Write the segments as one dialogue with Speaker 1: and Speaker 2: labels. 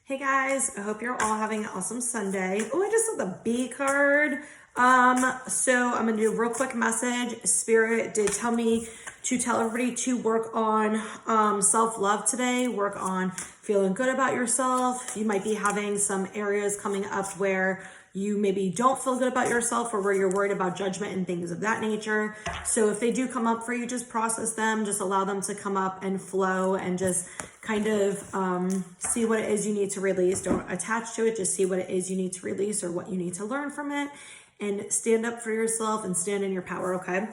Speaker 1: Hey guys, I hope you're all having an awesome Sunday. Oh, I just saw the B card. So I'm gonna do a real quick message. Spirit did tell me to tell everybody to work on self-love today, work on feeling good about yourself. You might be having some areas coming up where you maybe don't feel good about yourself or where you're worried about judgment and things of that nature. So if they do come up for you, just process them, just allow them to come up and flow and just kind of see what it is you need to release. Don't attach to it, just see what it is you need to release or what you need to learn from it and stand up for yourself and stand in your power, okay?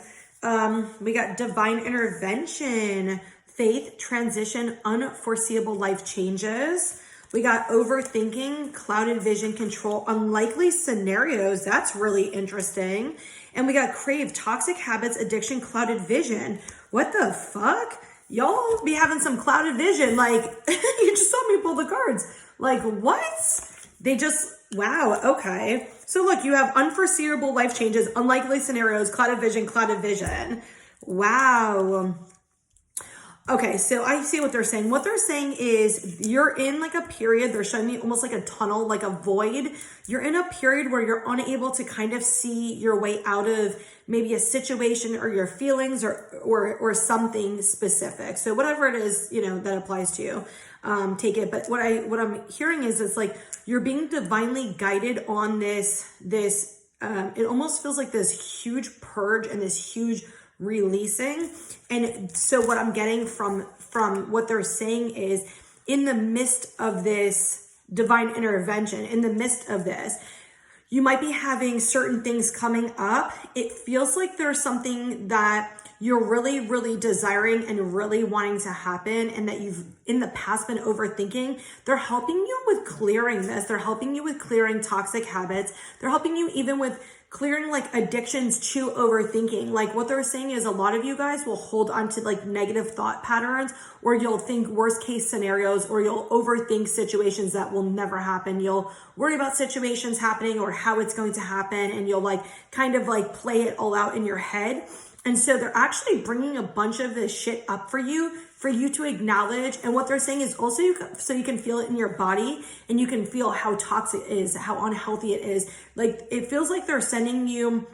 Speaker 1: We got divine intervention, faith, transition, unforeseeable life changes. We got overthinking, clouded vision, control, unlikely scenarios. That's really interesting. And we got crave, toxic habits, addiction, clouded vision. What the fuck? Y'all be having some clouded vision. Like, you just saw me pull the cards. Like, what? Wow, okay. So look, you have unforeseeable life changes, unlikely scenarios, clouded vision, clouded vision. Wow. Okay, so I see what they're saying. What they're saying is you're in like a period, they're showing me almost like a tunnel, like a void. You're in a period where you're unable to kind of see your way out of maybe a situation or your feelings or something specific. So whatever it is, that applies to you, take it. But what I'm hearing is it's like you're being divinely guided on this, it almost feels like this huge purge and this huge releasing. And so what I'm getting from what they're saying is in the midst of this divine intervention, in the midst of this, you might be having certain things coming up. It feels like there's something that you're really, really desiring and really wanting to happen and that you've in the past been overthinking. They're helping you with clearing this. They're helping you with clearing toxic habits. They're helping you even with clearing like addictions to overthinking. Like what they're saying is a lot of you guys will hold on to like negative thought patterns, or you'll think worst case scenarios, or you'll overthink situations that will never happen. You'll worry about situations happening or how it's going to happen, and you'll like kind of like play it all out in your head. And so they're actually bringing a bunch of this shit up for you to acknowledge. And what they're saying is also so you can feel it in your body and you can feel how toxic it is, how unhealthy it is. Like it feels like they're sending you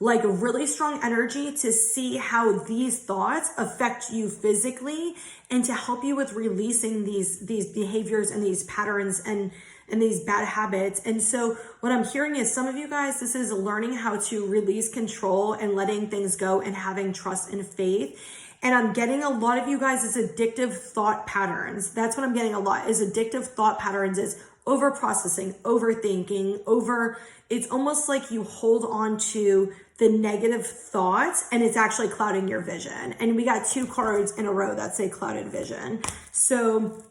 Speaker 1: like really strong energy to see how these thoughts affect you physically and to help you with releasing these behaviors and these patterns and these bad habits. And so what I'm hearing is some of you guys, this is learning how to release control and letting things go and having trust and faith. And I'm getting a lot of you guys is addictive thought patterns. That's what I'm getting a lot is addictive thought patterns is over processing, overthinking, it's almost like you hold on to the negative thoughts and it's actually clouding your vision. And we got 2 cards in a row that say clouded vision. So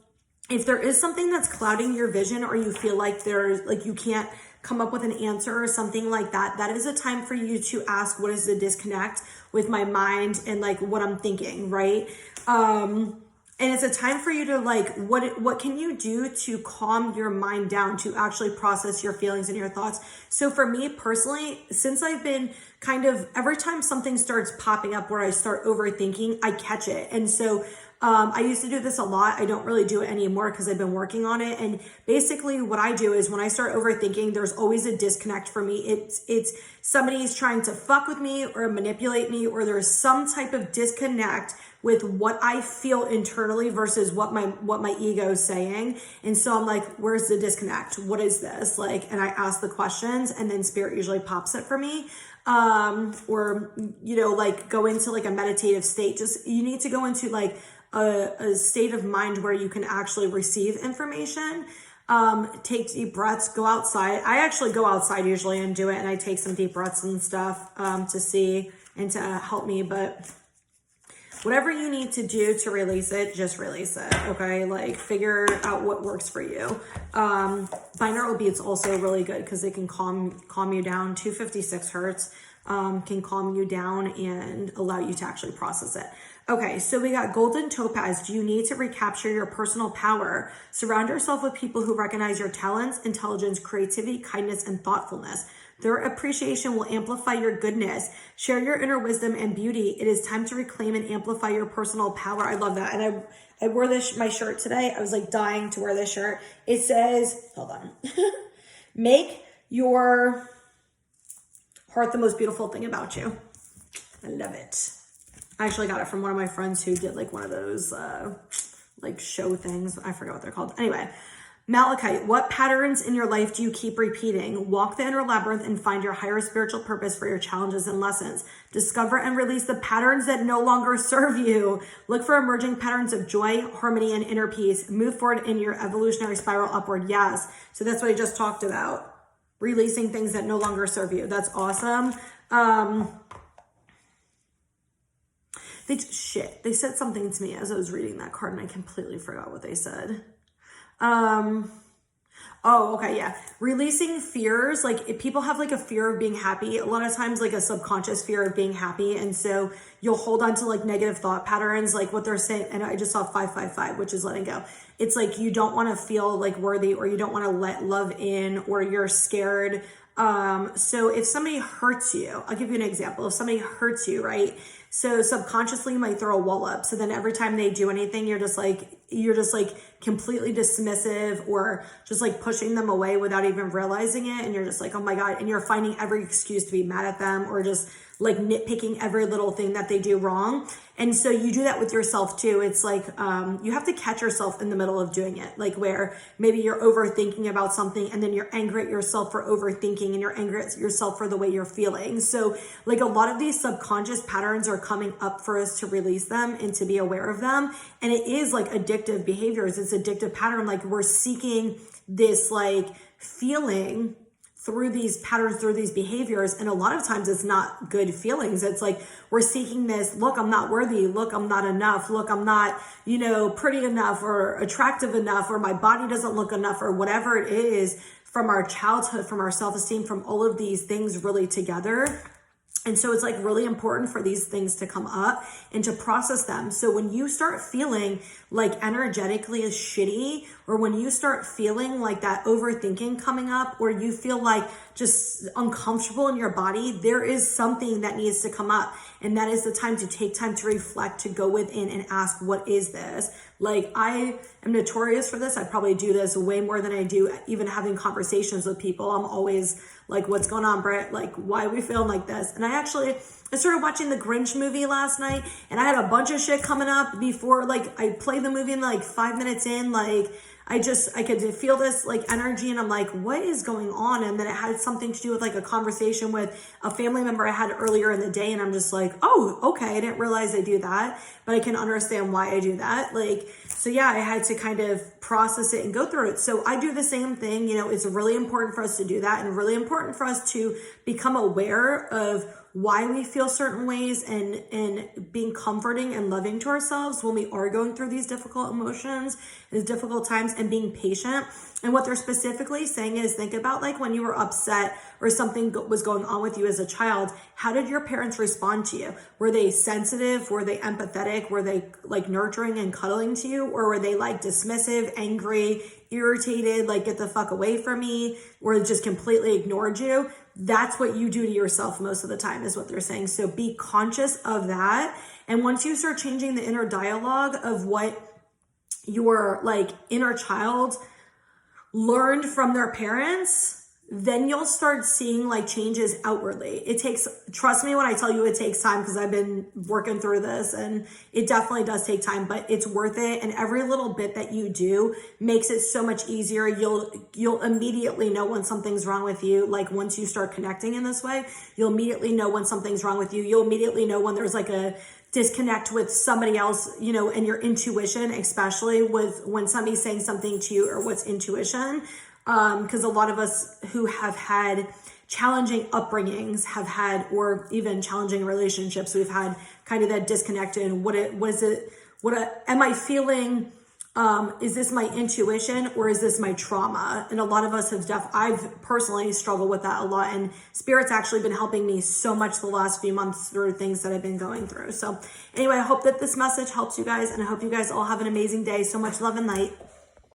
Speaker 1: if there is something that's clouding your vision or you feel like there's like you can't come up with an answer or something like that, that is a time for you to ask, what is the disconnect with my mind and like what I'm thinking, right? And it's a time for you to like, what can you do to calm your mind down, to actually process your feelings and your thoughts? So for me personally, since I've been kind of, every time something starts popping up where I start overthinking, I catch it. And so I used to do this a lot. I don't really do it anymore because I've been working on it. And basically what I do is when I start overthinking, there's always a disconnect for me. It's somebody's trying to fuck with me or manipulate me, or there's some type of disconnect with what I feel internally versus what my ego is saying. And so I'm like, where's the disconnect? What is this? Like, and I ask the questions and then spirit usually pops it for me. Or, like go into like a meditative state. Just, you need to go into like a state of mind where you can actually receive information. Take deep breaths, go outside. I actually go outside usually and do it. And I take some deep breaths and stuff, to see and to help me. But whatever you need to do to release it, just release it. Okay. Like figure out what works for you. Binaural beats also really good because they can calm you down. 256 hertz, can calm you down and allow you to actually process it. Okay, so we got golden topaz. Do you need to recapture your personal power? Surround yourself with people who recognize your talents, intelligence, creativity, kindness, and thoughtfulness. Their appreciation will amplify your goodness. Share your inner wisdom and beauty. It is time to reclaim and amplify your personal power. I love that. And I wore my shirt today. I was like dying to wear this shirt. It says, hold on, make your heart the most beautiful thing about you. I love it. I actually got it from one of my friends who did like one of those like show things. I forget what they're called. Anyway, Malachite, what patterns in your life do you keep repeating? Walk the inner labyrinth and find your higher spiritual purpose for your challenges and lessons. Discover and release the patterns that no longer serve you. Look for emerging patterns of joy, harmony, and inner peace. Move forward in your evolutionary spiral upward. Yes. So that's what I just talked about. Releasing things that no longer serve you. That's awesome. They said something to me as I was reading that card and I completely forgot what they said. Oh, okay, yeah. Releasing fears, like if people have like a fear of being happy, a lot of times like a subconscious fear of being happy. And so you'll hold on to like negative thought patterns, like what they're saying. And I just saw 555, which is letting go. It's like you don't want to feel like worthy, or you don't want to let love in, or you're scared. So if somebody hurts you, I'll give you an example. If somebody hurts you, right? So subconsciously you might throw a wall up. So then every time they do anything, you're just like completely dismissive, or just like pushing them away without even realizing it. And you're just like, oh my God. And you're finding every excuse to be mad at them, or just like nitpicking every little thing that they do wrong. And so you do that with yourself too. It's like, you have to catch yourself in the middle of doing it. Like where maybe you're overthinking about something and then you're angry at yourself for overthinking, and you're angry at yourself for the way you're feeling. So like a lot of these subconscious patterns are coming up for us to release them and to be aware of them. And it is like addictive behaviors. It's addictive pattern. Like we're seeking this like feeling through these patterns, through these behaviors. And a lot of times it's not good feelings. It's like we're seeking this, look, I'm not worthy. Look, I'm not enough. Look, I'm not, pretty enough or attractive enough, or my body doesn't look enough, or whatever it is from our childhood, from our self-esteem, from all of these things really together. And so it's like really important for these things to come up and to process them. So when you start feeling like energetically is shitty, or when you start feeling like that overthinking coming up, or you feel like just uncomfortable in your body, there is something that needs to come up. And that is the time to take time to reflect, to go within and ask, what is this? Like I am notorious for this. I probably do this way more than I do even having conversations with people. I'm always like, what's going on, Britt? Like, why are we feeling like this? And I started watching the Grinch movie last night, and I had a bunch of shit coming up before, like I played the movie, and like 5 minutes in, like I could feel this like energy, and I'm like, what is going on? And then it had something to do with like a conversation with a family member I had earlier in the day. And I'm just like, oh, okay. I didn't realize I do that, but I can understand why I do that. Like, so yeah, I had to kind of process it and go through it. So I do the same thing. It's really important for us to do that, and really important for us to become aware of why we feel certain ways, and being comforting and loving to ourselves when we are going through these difficult emotions, these difficult times, and being patient. And what they're specifically saying is, think about like when you were upset or something was going on with you as a child. How did your parents respond to you? Were they sensitive? Were they empathetic? Were they like nurturing and cuddling to you? Or were they like dismissive, angry, irritated, like get the fuck away from me, or just completely ignored you? That's what you do to yourself most of the time, is what they're saying. So be conscious of that. And once you start changing the inner dialogue of what your like inner child learned from their parents, then you'll start seeing like changes outwardly. Trust me when I tell you it takes time, because I've been working through this, and it definitely does take time, but it's worth it. And every little bit that you do makes it so much easier. You'll immediately know when something's wrong with you. Like once you start connecting in this way, you'll immediately know when something's wrong with you. You'll immediately know when there's like a disconnect with somebody else, and your intuition, especially with when somebody's saying something to you, or what's intuition. Because a lot of us who have had challenging upbringings or even challenging relationships, we've had kind of that disconnect in am I feeling, is this my intuition, or is this my trauma? And a lot of us I've personally struggled with that a lot, and Spirit's actually been helping me so much the last few months through things that I've been going through. So anyway, I hope that this message helps you guys, and I hope you guys all have an amazing day. So much love and light.